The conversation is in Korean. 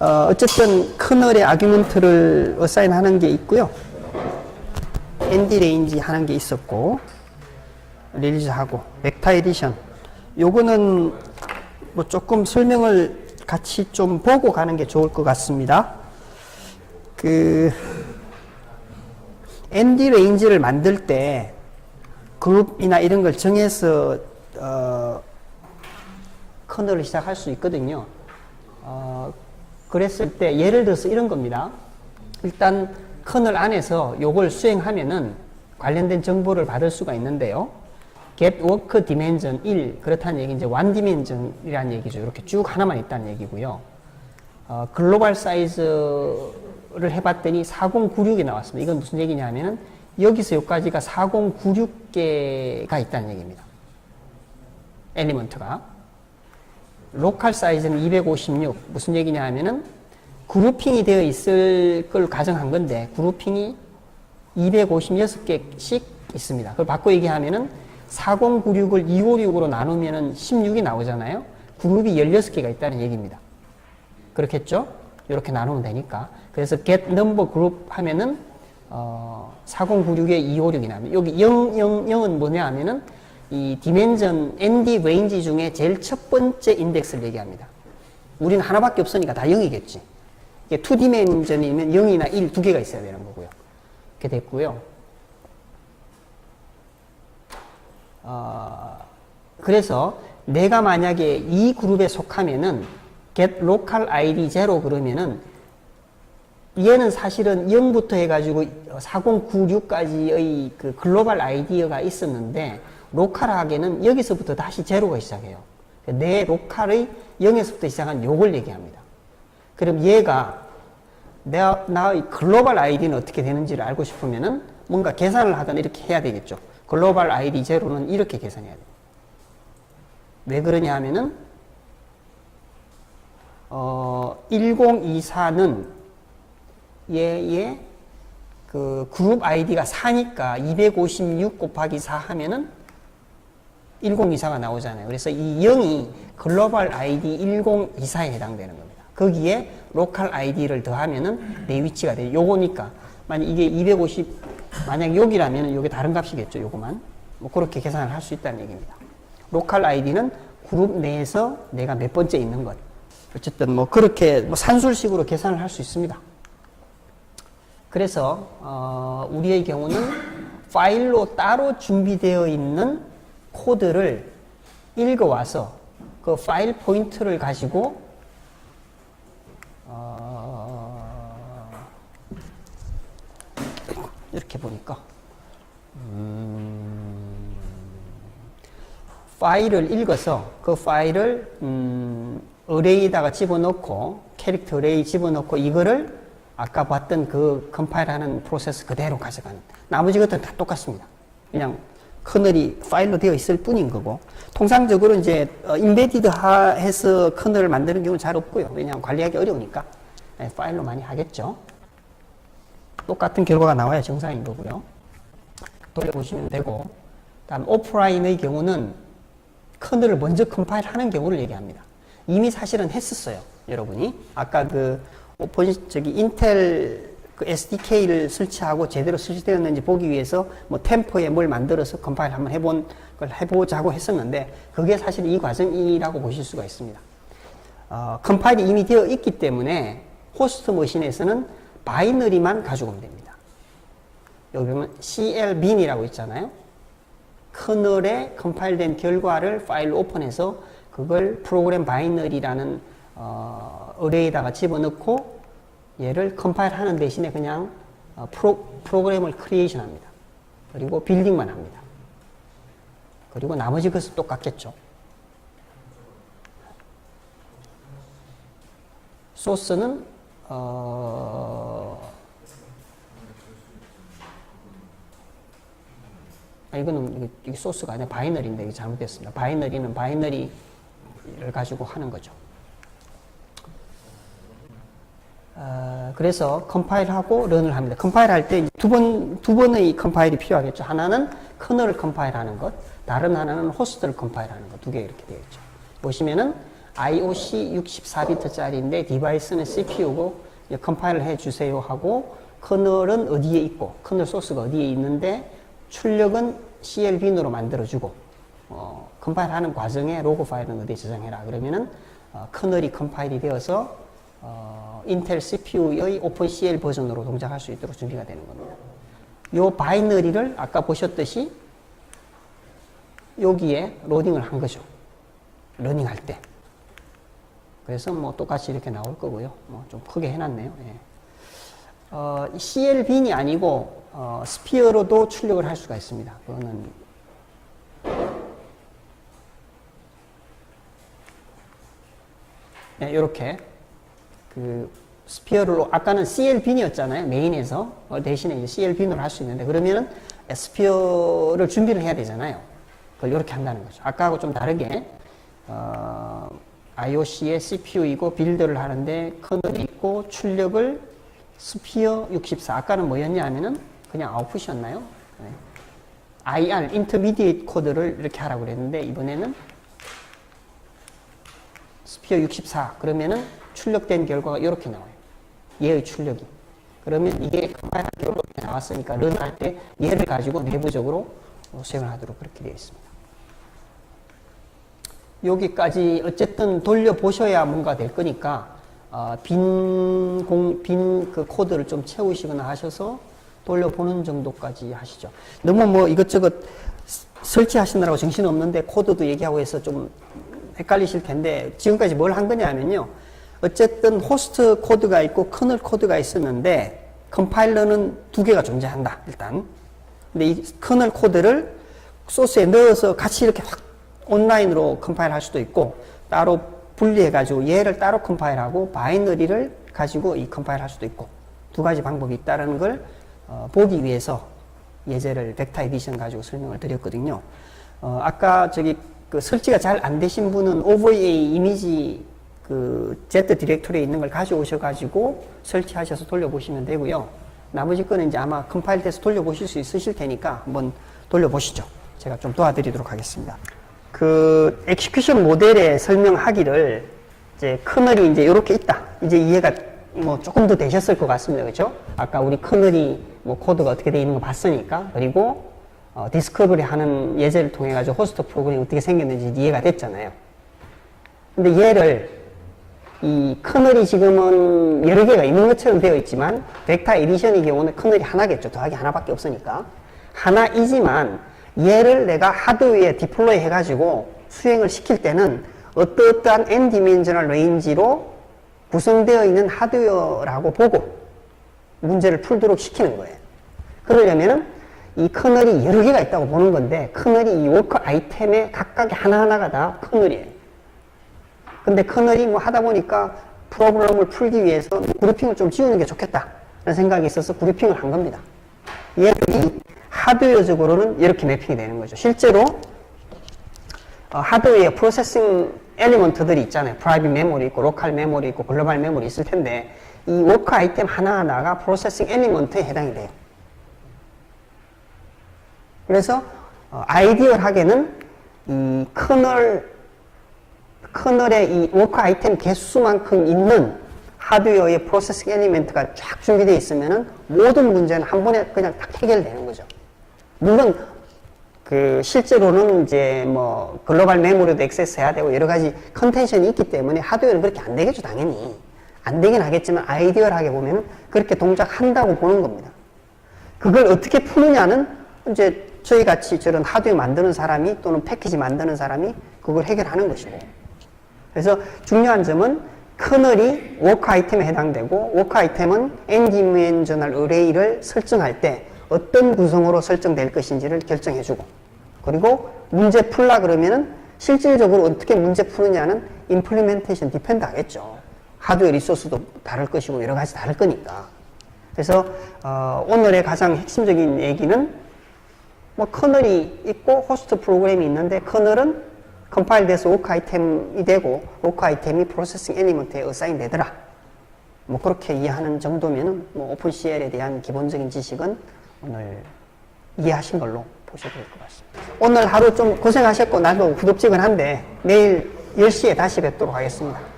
어쨌든 커널의 아규먼트를 어사인 하는 게 있고요. ND 레인지 하는 게 있었고, 릴리즈하고, 벡터 에디션. 요거는 뭐 조금 설명을 같이 좀 보고 가는 게 좋을 것 같습니다. ND 레인지를 만들 때 그룹이나 이런 걸 정해서 커널을 시작할 수 있거든요. 그랬을 때 예를 들어서 이런 겁니다. 일단 커널 안에서 요걸 수행하면은 관련된 정보를 받을 수가 있는데요. get work dimension 1 그렇다는 얘기 이제 one dimension이라는 얘기죠. 이렇게 쭉 하나만 있다는 얘기고요. 글로벌 사이즈를 해봤더니 4096이 나왔습니다. 이건 무슨 얘기냐면은 여기서 여기까지가 4096개가 있다는 얘기입니다. 엘리먼트가. 로컬 사이즈는 256. 무슨 얘기냐 하면은 그룹핑이 되어 있을 걸 가정한 건데 그룹핑이 256개씩 있습니다. 그걸 바꿔 얘기하면은 4096을 256으로 나누면은 16이 나오잖아요. 그룹이 16개가 있다는 얘기입니다. 그렇겠죠? 이렇게 나누면 되니까. 그래서 get number group 하면은 4096에 256이 나면 여기 000은 뭐냐 하면은 이 디멘전 ND 레인지 중에 제일 첫 번째 인덱스를 얘기합니다. 우리는 하나밖에 없으니까 다 0이겠지. 이게 2디멘전이면 0이나 1 두 개가 있어야 되는 거고요. 이렇게 됐고요. 그래서 내가 만약에 이 그룹에 속하면은 get local ID 0 그러면은 얘는 사실은 0부터 해가지고 4096까지의 그 글로벌 아이디어가 있었는데 로컬하게는 여기서부터 다시 제로가 시작해요. 내 로컬의 0에서부터 시작한 요걸 얘기합니다. 그럼 얘가 나의 글로벌 아이디는 어떻게 되는지를 알고 싶으면은 뭔가 계산을 하거나 이렇게 해야 되겠죠. 글로벌 아이디 제로는 이렇게 계산해야 돼요. 왜 그러냐 하면은 1024는 얘의 그 그룹 아이디가 4니까 256 곱하기 4 하면은 1024가 나오잖아요. 그래서 이 0이 글로벌 아이디 1024에 해당되는 겁니다. 거기에 로컬 아이디를 더하면은 내 위치가 돼요. 요거니까 만약 이게 250 만약 여기라면 요게 다른 값이겠죠. 요거만 뭐 그렇게 계산을 할 수 있다는 얘기입니다. 로컬 아이디는 그룹 내에서 내가 몇 번째 있는 것. 어쨌든 뭐 그렇게 뭐 산술식으로 계산을 할 수 있습니다. 그래서 우리의 경우는 파일로 따로 준비되어 있는 코드를 읽어와서 그 파일 포인트를 가지고 이렇게 보니까 파일을 읽어서 그 파일을 어레이에다가 집어넣고 캐릭터 어레이 집어넣고 이거를 아까 봤던 그 컴파일하는 프로세스 그대로 가져가는 나머지 것들은 다 똑같습니다. 그냥 커널이 파일로 되어 있을 뿐인 거고 통상적으로 이제 인베디드 해서 커널을 만드는 경우는 잘 없고요. 왜냐하면 관리하기 어려우니까 파일로 많이 하겠죠. 똑같은 결과가 나와야 정상인 거고요. 돌려보시면 되고 다음 오프라인의 경우는 커널을 먼저 컴파일하는 경우를 얘기합니다. 이미 사실은 했었어요. 여러분이 아까 인텔 그 SDK를 설치하고 제대로 설치되었는지 보기 위해서 뭐 템포에 뭘 만들어서 컴파일 한번 해보자고 했었는데 그게 사실 이 과정이라고 보실 수가 있습니다. 컴파일이 이미 되어 있기 때문에 호스트 머신에서는 바이너리만 가지고 오면 됩니다. 여기 보면 CLBin이라고 있잖아요. 커널에 컴파일된 결과를 파일로 오픈해서 그걸 프로그램 바이너리라는 어레이에다가 집어넣고 얘를 컴파일 하는 대신에 그냥 프로그램을 크리에이션 합니다. 그리고 빌딩만 합니다. 그리고 나머지 것은 똑같겠죠. 소스는 이거는 이게 소스가 아니라 바이너리인데 이게 잘못됐습니다. 바이너리는 바이너리를 가지고 하는 거죠. 그래서 컴파일하고 런을 합니다. 컴파일할 때 두 번의 컴파일이 필요하겠죠. 하나는 커널을 컴파일하는 것, 다른 하나는 호스트를 컴파일하는 것. 두 개 이렇게 되어 있죠. 보시면은 IOC 64비트짜리인데 디바이스는 CPU고 컴파일을 해주세요 하고 커널은 어디에 있고 커널 소스가 어디에 있는데 출력은 CL빈으로 만들어주고 컴파일하는 과정에 로그 파일은 어디에 저장해라 그러면은 커널이 컴파일이 되어서 인텔 CPU의 오픈CL 버전으로 동작할 수 있도록 준비가 되는 겁니다. 요 바이너리를 아까 보셨듯이 여기에 로딩을 한 거죠. 러닝할 때. 그래서 뭐 똑같이 이렇게 나올 거고요. 뭐 좀 크게 해놨네요. 예. CL빈이 아니고 스피어로도 출력을 할 수가 있습니다. 그거는 네, 이렇게 그 스피어로 아까는 CL빈이었잖아요. 메인에서 대신에 이제 CL빈으로 할 수 있는데 그러면은 스피어를 준비를 해야 되잖아요. 그걸 이렇게 한다는 거죠. 아까하고 좀 다르게 IOC의 CPU이고 빌드를 하는데 커널이 있고 출력을 스피어 64 아까는 뭐였냐 하면은 그냥 아웃풋이었나요? 네. IR 인터미디에이트 코드를 이렇게 하라고 그랬는데 이번에는 스피어 64 그러면은 출력된 결과가 이렇게 나와요. 얘의 출력이. 그러면 이게 컴파일할 때 이렇게 나왔으니까 런할 때 얘를 가지고 내부적으로 수행을 하도록 그렇게 되어 있습니다. 여기까지 어쨌든 돌려보셔야 뭔가 될 거니까 빈 그 코드를 좀 채우시거나 하셔서 돌려보는 정도까지 하시죠. 너무 뭐 이것저것 설치하시느라고 정신없는데 코드도 얘기하고 해서 좀 헷갈리실 텐데 지금까지 뭘 한 거냐면요. 어쨌든 호스트 코드가 있고 커널 코드가 있었는데 컴파일러는 두 개가 존재한다. 일단. 근데 이 커널 코드를 소스에 넣어서 같이 이렇게 확 온라인으로 컴파일 할 수도 있고 따로 분리해 가지고 얘를 따로 컴파일하고 바이너리를 가지고 이 컴파일 할 수도 있고 두 가지 방법이 있다는 걸 보기 위해서 예제를 벡터 에디션 가지고 설명을 드렸거든요. 아까 저기 그 설치가 잘 안 되신 분은 OVA 이미지 그 Z 디렉토리에 있는 걸 가져오셔 가지고 설치하셔서 돌려보시면 되고요. 나머지 거는 이제 아마 컴파일 돼서 돌려보실 수 있으실 테니까 한번 돌려보시죠. 제가 좀 도와드리도록 하겠습니다. 그 엑시큐션 모델에 설명하기를 이제 커널이 이제 이렇게 있다. 이제 이해가 뭐 조금 더 되셨을 것 같습니다. 그렇죠? 아까 우리 커널이 뭐 코드가 어떻게 되어 있는 거 봤으니까 그리고 디스커버리 하는 예제를 통해 가지고 호스트 프로그램이 어떻게 생겼는지 이해가 됐잖아요. 근데 얘를 이 커널이 지금은 여러 개가 있는 것처럼 되어 있지만 벡터 에디션의 경우는 커널이 하나겠죠. 더하기 하나밖에 없으니까 하나이지만 얘를 내가 하드웨어에 디플로이 해가지고 수행을 시킬 때는 어떠한 n 디멘셔널 레인지로 구성되어 있는 하드웨어라고 보고 문제를 풀도록 시키는 거예요. 그러려면은 이 커널이 여러 개가 있다고 보는 건데 커널이 이 워커 아이템의 각각의 하나하나가 다 커널이에요. 근데 커널이 뭐 하다 보니까 프로그램을 풀기 위해서 그룹핑을 좀 지우는 게 좋겠다 라는 생각이 있어서 그룹핑을 한 겁니다. 얘들이 하드웨어적으로는 이렇게 매핑이 되는 거죠. 실제로 하드웨어 프로세싱 엘리먼트들이 있잖아요. 프라이빗 메모리 있고 로컬 메모리 있고 글로벌 메모리 있을 텐데 이 워커 아이템 하나하나가 프로세싱 엘리먼트에 해당이 돼요. 그래서 아이디얼하게는 이 커널의 이 워커 아이템 개수만큼 있는 하드웨어의 프로세싱 엘리먼트가 쫙 준비되어 있으면은 모든 문제는 한 번에 그냥 딱 해결되는 거죠. 물론 그 실제로는 이제 뭐 글로벌 메모리도 액세스해야 되고 여러 가지 컨텐션이 있기 때문에 하드웨어는 그렇게 안 되겠죠. 당연히 안 되긴 하겠지만 아이디얼하게 보면은 그렇게 동작한다고 보는 겁니다. 그걸 어떻게 푸느냐는 이제 저희 같이 저런 하드웨어 만드는 사람이 또는 패키지 만드는 사람이 그걸 해결하는 것이고. 그래서 중요한 점은 커널이 워커 아이템에 해당되고 워커 아이템은 n-dimensional array를 설정할 때 어떤 구성으로 설정될 것인지를 결정해주고 그리고 문제 풀라 그러면은 실질적으로 어떻게 문제 푸느냐는 implementation 디펜드 하겠죠. 하드웨어 리소스도 다를 것이고 여러 가지 다를 거니까. 그래서 오늘의 가장 핵심적인 얘기는 뭐 커널이 있고 호스트 프로그램이 있는데 커널은 컴파일 돼서 워커 아이템이 되고 워커 아이템이 프로세싱 엘리먼트에 어사인 되더라. 뭐 그렇게 이해하는 정도면은 뭐 오픈CL에 대한 기본적인 지식은 오늘 이해하신 걸로 보셔도 될 것 같습니다. 오늘 하루 좀 고생하셨고 나도 후덥지근한데 내일 10시에 다시 뵙도록 하겠습니다.